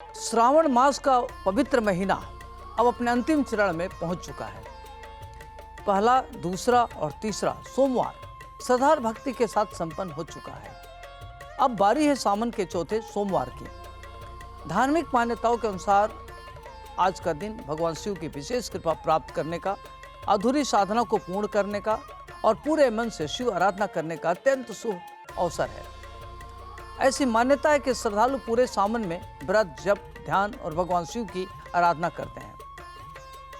श्रावण मास का पवित्र महीना अब अपने अंतिम चरण में पहुंच चुका है। पहला, दूसरा और तीसरा सोमवार श्रद्धा भक्ति के साथ संपन्न हो चुका है। अब बारी है सावन के चौथे सोमवार की। धार्मिक मान्यताओं के अनुसार आज का दिन भगवान शिव की विशेष कृपा प्राप्त करने का, अधूरी साधना को पूर्ण करने का और पूरे मन से शिव आराधना करने का अत्यंत शुभ अवसर है। ऐसी मान्यता है कि श्रद्धालु पूरे सावन में व्रत, जप, ध्यान और भगवान शिव की आराधना करते हैं।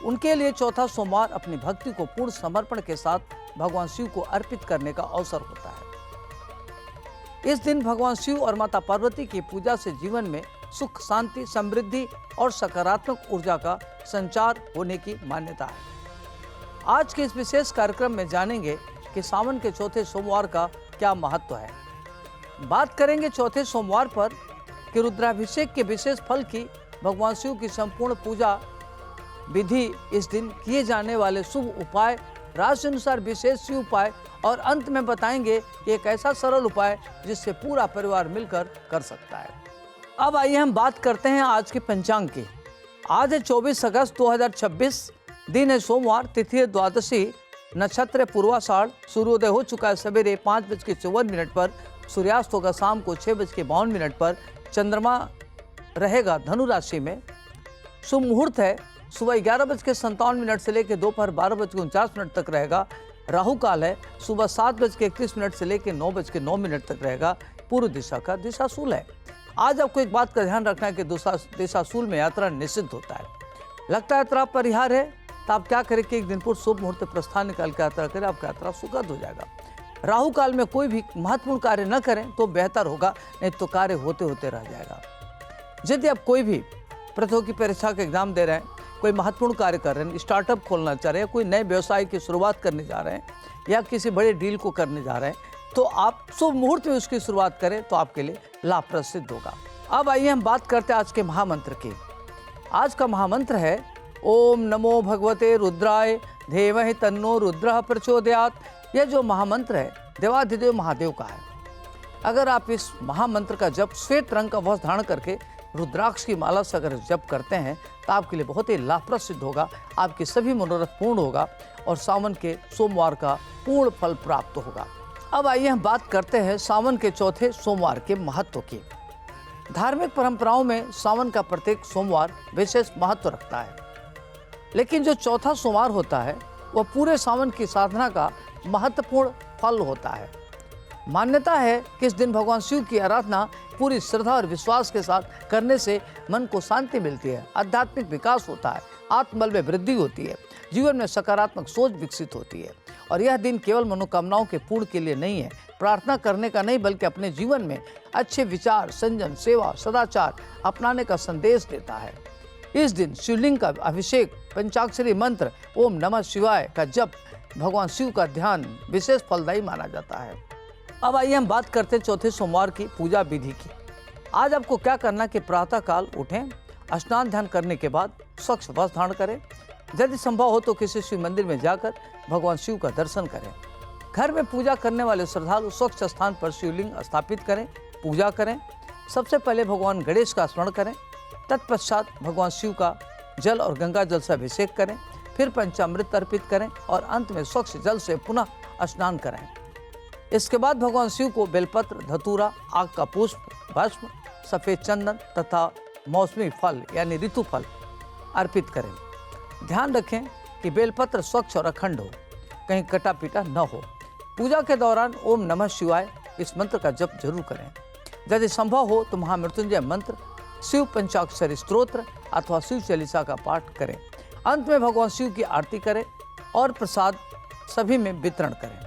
उनके लिए चौथा सोमवार अपनी भक्ति को पूर्ण समर्पण के साथ भगवान शिव को अर्पित करने का अवसर होता है। इस दिन भगवान शिव और माता पार्वती की पूजा से जीवन में सुख, शांति, समृद्धि और सकारात्मक ऊर्जा का संचार होने की मान्यता है। आज के इस विशेष कार्यक्रम में जानेंगे कि सावन के चौथे सोमवार का क्या महत्व है। बात करेंगे चौथे सोमवार पर कि रुद्राभिषेक के विशेष फल की, भगवान शिव की संपूर्ण पूजा विधि, इस दिन किए जाने वाले शुभ उपाय, राशि अनुसार विशेष शिव उपाय और अंत में बताएंगे कि एक ऐसा सरल उपाय जिससे पूरा परिवार मिलकर कर सकता है। अब आइए हम बात करते हैं आज के पंचांग की। आज है 24 अगस्त 2026, दिन है सोमवार, तिथि है द्वादशी, नक्षत्र पूर्वाषाढ़, सूर्योदय हो चुका है सवेरे 5:54 पर, सूर्यास्त होगा शाम को 6:52 पर, चंद्रमा रहेगा धनु राशि में, शुभ मुहूर्त है सुबह 11:57 से लेकर दोपहर 12:49 तक रहेगा, राहु काल है सुबह 7:31 से लेकर 9:09 तक रहेगा, पूर्व दिशा का दिशाशूल है। आज आपको एक बात का ध्यान रखना है कि दिशाशूल में यात्रा निषिद्ध होता है। लगता है यात्रा परिहार है तो आप क्या करें कि एक दिन पूर्व शुभ मुहूर्त प्रस्थान निकाल के यात्रा करें, आपका यात्रा सुखद हो जाएगा। राहु काल में कोई भी महत्वपूर्ण कार्य न करें तो बेहतर होगा, नहीं तो कार्य होते होते रह जाएगा। यदि आप कोई भी प्रतियोगी परीक्षा का एग्जाम दे रहे हैं, कोई महत्वपूर्ण कार्य कर रहे हैं, स्टार्टअप खोलना चाह रहे हैं, कोई नए व्यवसाय की शुरुआत करने जा रहे हैं या किसी बड़े डील को करने जा रहे हैं, तो आप शुभ मुहूर्त में उसकी शुरुआत करें तो आपके लिए लाभप्रद सिद्ध होगा। अब आइए हम बात करते हैं आज के महामंत्र की। आज का महामंत्र है ओम नमो भगवते रुद्राय धीमहि तन्नो रुद्रः प्रचोदयात्। यह जो महामंत्र है देवाधिदेव महादेव का है। अगर आप इस महामंत्र का जप श्वेत रंग का वस्त्र धारण करके रुद्राक्ष की माला से अगर जप करते हैं तो आपके लिए बहुत ही लाभप्रद सिद्ध होगा, आपके सभी मनोरथ पूर्ण होगा और सावन के सोमवार का पूर्ण फल प्राप्त होगा। अब आइए हम बात करते हैं सावन के चौथे सोमवार के महत्व की। धार्मिक परंपराओं में सावन का प्रत्येक सोमवार विशेष महत्व रखता है, लेकिन जो चौथा सोमवार होता है वह पूरे सावन की साधना का महत्वपूर्ण फल होता है। मान्यता है कि इस दिन भगवान शिव की आराधना पूरी श्रद्धा और विश्वास के साथ करने से मन को शांति मिलती है, आध्यात्मिक विकास होता है, आत्मबल में वृद्धि होती है, जीवन में सकारात्मक सोच विकसित होती है। और यह दिन केवल मनोकामनाओं के पूर्ण के लिए नहीं है, प्रार्थना करने का नहीं, बल्कि अपने जीवन में अच्छे विचार, संयम, सेवा, सदाचार अपनाने का संदेश देता है। इस दिन शिवलिंग का अभिषेक, पंचाक्षरी मंत्र ओम नमः शिवाय का जप, भगवान शिव का ध्यान विशेष फलदायी माना जाता है। अब आइए हम बात करते हैं चौथे सोमवार की पूजा विधि की। आज आपको क्या करना कि प्रातः काल उठें, स्नान ध्यान करने के बाद स्वच्छ वस्त्र धारण करें, यदि संभव हो तो किसी शिव मंदिर में जाकर भगवान शिव का दर्शन करें। घर में पूजा करने वाले श्रद्धालु स्वच्छ स्थान पर शिवलिंग स्थापित करें, पूजा करें। सबसे पहले भगवान गणेश का स्मरण करें, तत्पश्चात भगवान शिव का जल और गंगा जल से अभिषेक करें, फिर पंचामृत अर्पित करें और अंत में स्वच्छ जल से पुनः स्नान करें। इसके बाद भगवान शिव को बेलपत्र, धतूरा, आग का पुष्प, भस्म, सफ़ेद चंदन तथा मौसमी फल यानी ऋतु फल अर्पित करें। ध्यान रखें कि बेलपत्र स्वच्छ और अखंड हो, कहीं कटा पीटा न हो। पूजा के दौरान ओम नमः शिवाय इस मंत्र का जप जरूर करें। यदि संभव हो तो महामृत्युंजय मंत्र, शिव पंचाक्षरी स्तोत्र अथवा शिव चालीसा का पाठ करें। अंत में भगवान शिव की आरती करें और प्रसाद सभी में वितरण करें।